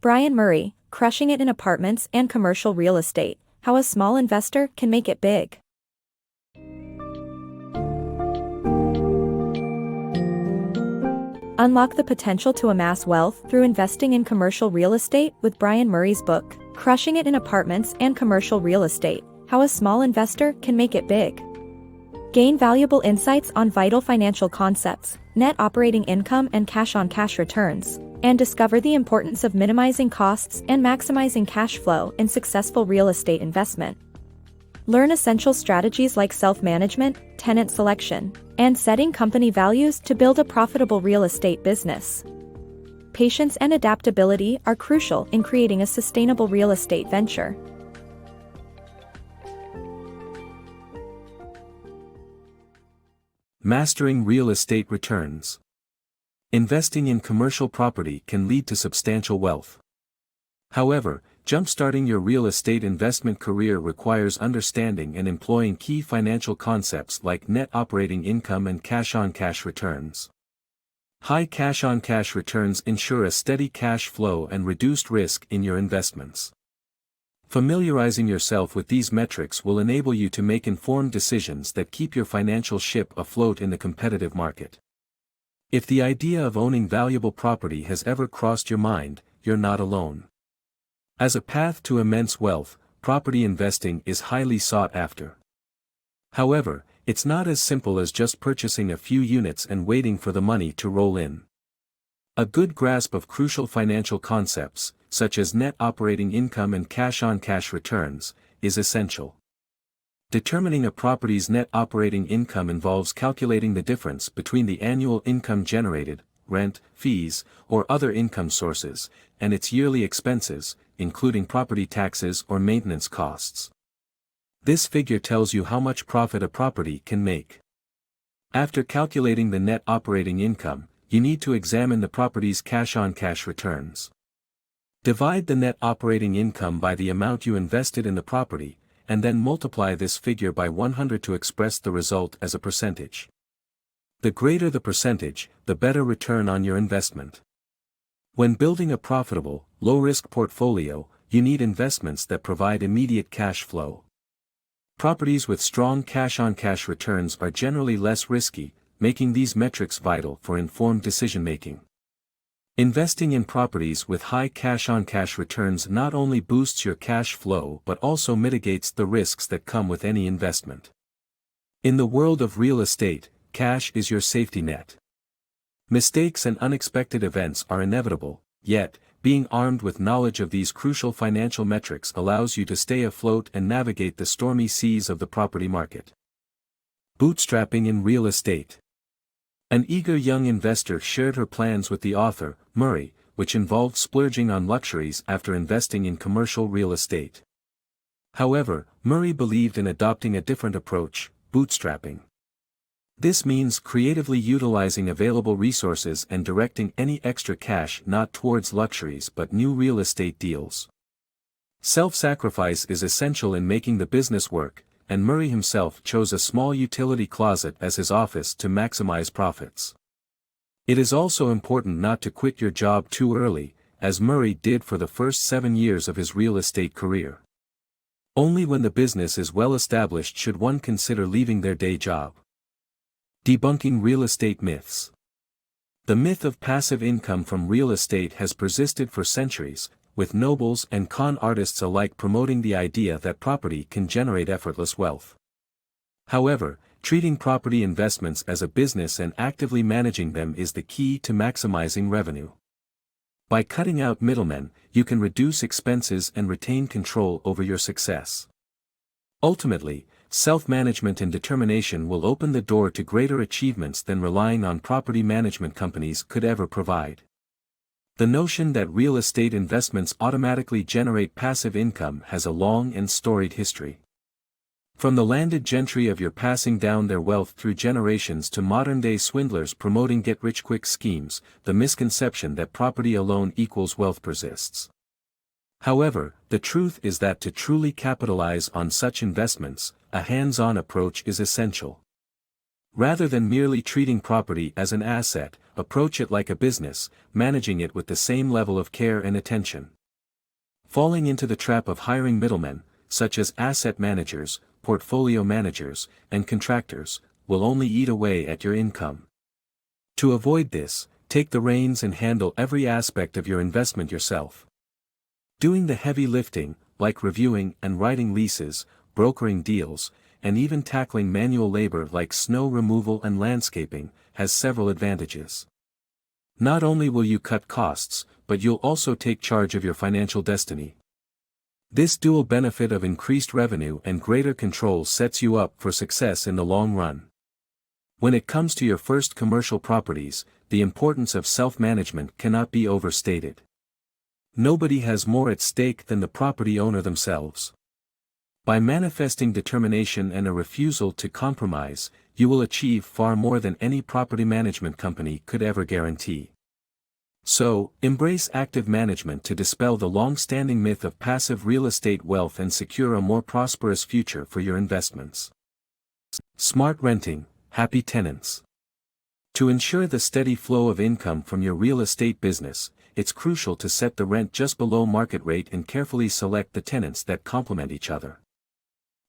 Brian Murray, Crushing It in Apartments and Commercial Real Estate, How a Small Investor Can Make It Big. Unlock the potential to amass wealth through investing in commercial real estate with Brian Murray's book, Crushing It in Apartments and Commercial Real Estate, How a Small Investor Can Make It Big. Gain valuable insights on vital financial concepts, net operating income and cash-on-cash returns, and discover the importance of minimizing costs and maximizing cash flow in successful real estate investment. Learn essential strategies like self-management, tenant selection, and setting company values to build a profitable real estate business. Patience and adaptability are crucial in creating a sustainable real estate venture. Mastering real estate returns. Investing in commercial property can lead to substantial wealth. However, jump-starting your real estate investment career requires understanding and employing key financial concepts like net operating income and cash-on-cash returns. High cash-on-cash returns ensure a steady cash flow and reduced risk in your investments. Familiarizing yourself with these metrics will enable you to make informed decisions that keep your financial ship afloat in the competitive market. If the idea of owning valuable property has ever crossed your mind, you're not alone. As a path to immense wealth, property investing is highly sought after. However, it's not as simple as just purchasing a few units and waiting for the money to roll in. A good grasp of crucial financial concepts, such as net operating income and cash-on-cash returns, is essential. Determining a property's net operating income involves calculating the difference between the annual income generated, rent, fees, or other income sources, and its yearly expenses, including property taxes or maintenance costs. This figure tells you how much profit a property can make. After calculating the net operating income, you need to examine the property's cash-on-cash returns. Divide the net operating income by the amount you invested in the property, and then multiply this figure by 100 to express the result as a percentage. The greater the percentage, the better return on your investment. When building a profitable, low-risk portfolio, you need investments that provide immediate cash flow. Properties with strong cash-on-cash returns are generally less risky, making these metrics vital for informed decision-making. Investing in properties with high cash-on-cash returns not only boosts your cash flow but also mitigates the risks that come with any investment. In the world of real estate, cash is your safety net. Mistakes and unexpected events are inevitable, yet, being armed with knowledge of these crucial financial metrics allows you to stay afloat and navigate the stormy seas of the property market. Bootstrapping in real estate. An eager young investor shared her plans with the author, Murray, which involved splurging on luxuries after investing in commercial real estate. However, Murray believed in adopting a different approach, bootstrapping. This means creatively utilizing available resources and directing any extra cash not towards luxuries but new real estate deals. Self-sacrifice is essential in making the business work, and Murray himself chose a small utility closet as his office to maximize profits. It is also important not to quit your job too early, as Murray did for the first 7 years of his real estate career. Only when the business is well established should one consider leaving their day job. Debunking real estate myths. The myth of passive income from real estate has persisted for centuries, with nobles and con artists alike promoting the idea that property can generate effortless wealth. However, treating property investments as a business and actively managing them is the key to maximizing revenue. By cutting out middlemen, you can reduce expenses and retain control over your success. Ultimately, self-management and determination will open the door to greater achievements than relying on property management companies could ever provide. The notion that real estate investments automatically generate passive income has a long and storied history. From the landed gentry of your passing down their wealth through generations to modern-day swindlers promoting get-rich-quick schemes, the misconception that property alone equals wealth persists. However, the truth is that to truly capitalize on such investments, a hands-on approach is essential. Rather than merely treating property as an asset, approach it like a business, managing it with the same level of care and attention. Falling into the trap of hiring middlemen, such as asset managers, portfolio managers, and contractors, will only eat away at your income. To avoid this, take the reins and handle every aspect of your investment yourself. Doing the heavy lifting, like reviewing and writing leases, brokering deals, and even tackling manual labor like snow removal and landscaping, has several advantages. Not only will you cut costs, but you'll also take charge of your financial destiny. This dual benefit of increased revenue and greater control sets you up for success in the long run. When it comes to your first commercial properties, the importance of self-management cannot be overstated. Nobody has more at stake than the property owner themselves. By manifesting determination and a refusal to compromise, you will achieve far more than any property management company could ever guarantee. So, embrace active management to dispel the long-standing myth of passive real estate wealth and secure a more prosperous future for your investments. Smart renting, happy tenants. To ensure the steady flow of income from your real estate business, it's crucial to set the rent just below market rate and carefully select the tenants that complement each other.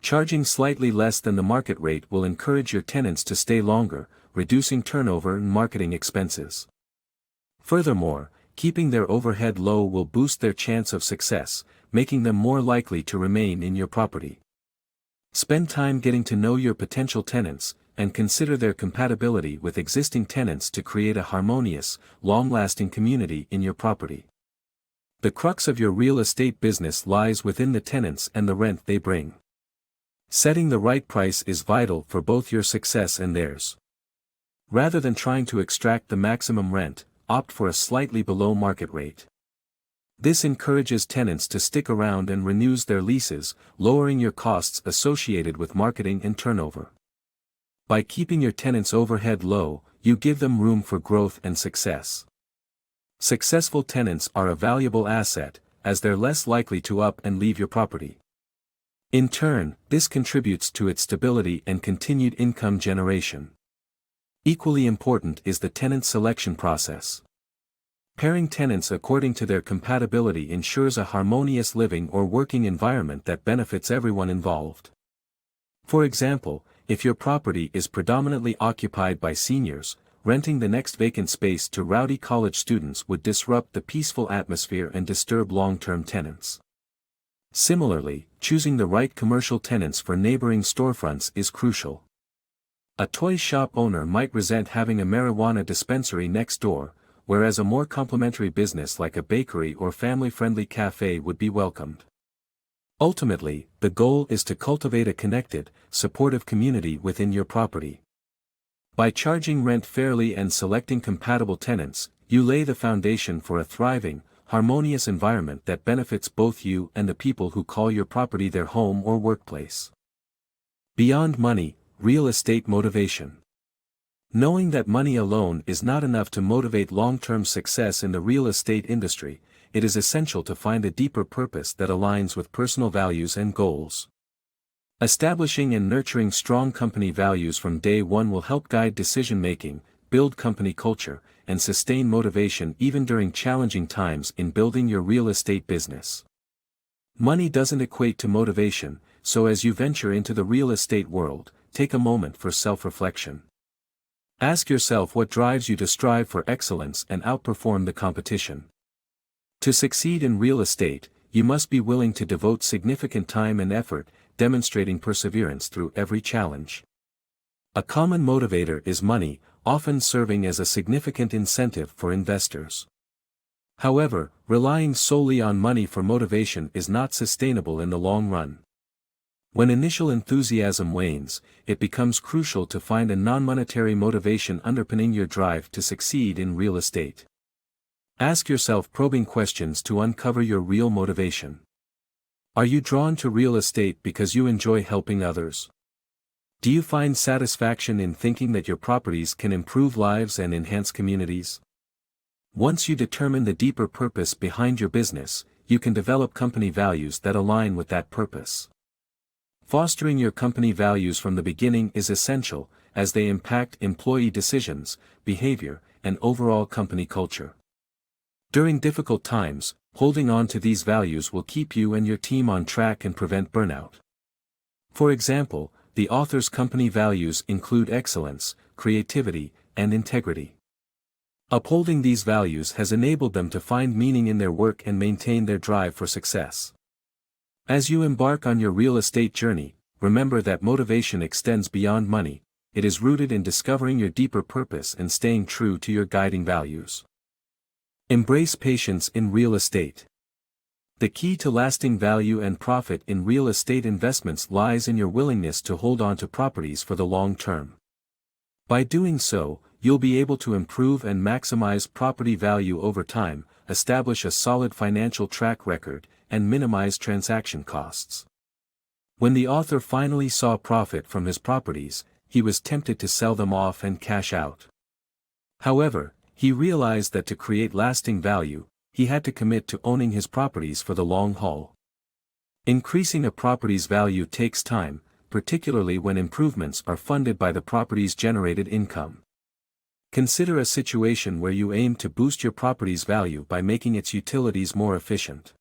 Charging slightly less than the market rate will encourage your tenants to stay longer, reducing turnover and marketing expenses. Furthermore, keeping their overhead low will boost their chance of success, making them more likely to remain in your property. Spend time getting to know your potential tenants, and consider their compatibility with existing tenants to create a harmonious, long-lasting community in your property. The crux of your real estate business lies within the tenants and the rent they bring. Setting the right price is vital for both your success and theirs. Rather than trying to extract the maximum rent, opt for a slightly below market rate. This encourages tenants to stick around and renews their leases, lowering your costs associated with marketing and turnover. By keeping your tenants' overhead low, you give them room for growth and success. Successful tenants are a valuable asset, as they're less likely to up and leave your property. In turn, this contributes to its stability and continued income generation. Equally important is the tenant selection process. Pairing tenants according to their compatibility ensures a harmonious living or working environment that benefits everyone involved. For example, if your property is predominantly occupied by seniors, renting the next vacant space to rowdy college students would disrupt the peaceful atmosphere and disturb long-term tenants. Similarly, choosing the right commercial tenants for neighboring storefronts is crucial. A toy shop owner might resent having a marijuana dispensary next door, whereas a more complementary business like a bakery or family-friendly cafe would be welcomed. Ultimately, the goal is to cultivate a connected, supportive community within your property. By charging rent fairly and selecting compatible tenants, you lay the foundation for a thriving, harmonious environment that benefits both you and the people who call your property their home or workplace. Beyond money, real estate motivation. Knowing that money alone is not enough to motivate long-term success in the real estate industry, it is essential to find a deeper purpose that aligns with personal values and goals. Establishing and nurturing strong company values from day one will help guide decision-making, build company culture, and sustain motivation even during challenging times in building your real estate business. Money doesn't equate to motivation, so as you venture into the real estate world, take a moment for self-reflection. Ask yourself what drives you to strive for excellence and outperform the competition. To succeed in real estate, you must be willing to devote significant time and effort, demonstrating perseverance through every challenge. A common motivator is money, often serving as a significant incentive for investors. However, relying solely on money for motivation is not sustainable in the long run. When initial enthusiasm wanes, it becomes crucial to find a non-monetary motivation underpinning your drive to succeed in real estate. Ask yourself probing questions to uncover your real motivation. Are you drawn to real estate because you enjoy helping others? Do you find satisfaction in thinking that your properties can improve lives and enhance communities? Once you determine the deeper purpose behind your business, you can develop company values that align with that purpose. Fostering your company values from the beginning is essential, as they impact employee decisions, behavior, and overall company culture. During difficult times, holding on to these values will keep you and your team on track and prevent burnout. For example, the author's company values include excellence, creativity, and integrity. Upholding these values has enabled them to find meaning in their work and maintain their drive for success. As you embark on your real estate journey, remember that motivation extends beyond money. It is rooted in discovering your deeper purpose and staying true to your guiding values. Embrace patience in real estate. The key to lasting value and profit in real estate investments lies in your willingness to hold on to properties for the long term. By doing so, you'll be able to improve and maximize property value over time, establish a solid financial track record, and minimize transaction costs. When the author finally saw profit from his properties, he was tempted to sell them off and cash out. However, he realized that to create lasting value, he had to commit to owning his properties for the long haul. Increasing a property's value takes time, particularly when improvements are funded by the property's generated income. Consider a situation where you aim to boost your property's value by making its utilities more efficient.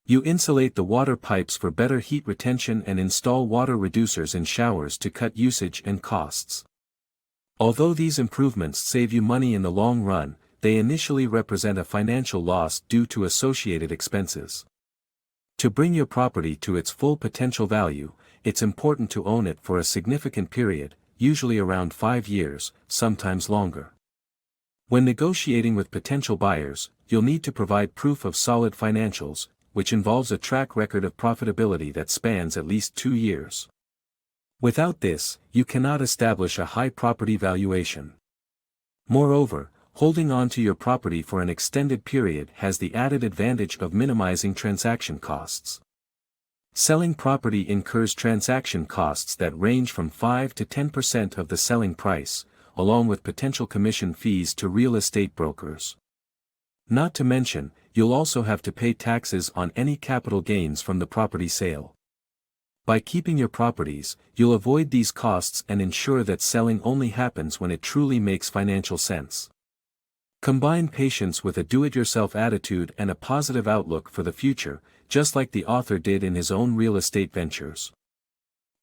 You insulate the water pipes for better heat retention and install water reducers in showers to cut usage and costs. Although these improvements save you money in the long run, they initially represent a financial loss due to associated expenses. To bring your property to its full potential value, it's important to own it for a significant period, usually around 5 years, sometimes longer. When negotiating with potential buyers, you'll need to provide proof of solid financials, which involves a track record of profitability that spans at least 2 years. Without this, you cannot establish a high property valuation. Moreover, holding on to your property for an extended period has the added advantage of minimizing transaction costs. Selling property incurs transaction costs that range from 5 to 10% of the selling price, along with potential commission fees to real estate brokers. Not to mention, you'll also have to pay taxes on any capital gains from the property sale. By keeping your properties, you'll avoid these costs and ensure that selling only happens when it truly makes financial sense. Combine patience with a do-it-yourself attitude and a positive outlook for the future, just like the author did in his own real estate ventures.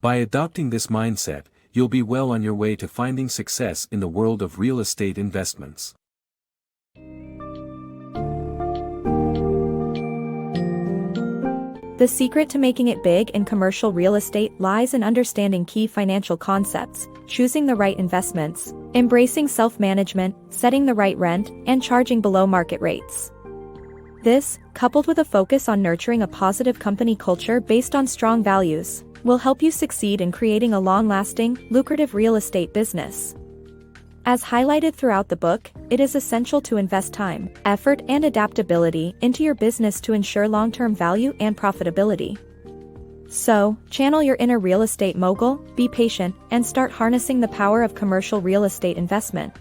By adopting this mindset, you'll be well on your way to finding success in the world of real estate investments. The secret to making it big in commercial real estate lies in understanding key financial concepts, choosing the right investments, embracing self-management, setting the right rent, and charging below market rates. This, coupled with a focus on nurturing a positive company culture based on strong values, will help you succeed in creating a long-lasting, lucrative real estate business. As highlighted throughout the book, it is essential to invest time, effort, and adaptability into your business to ensure long-term value and profitability. So, channel your inner real estate mogul, be patient, and start harnessing the power of commercial real estate investment.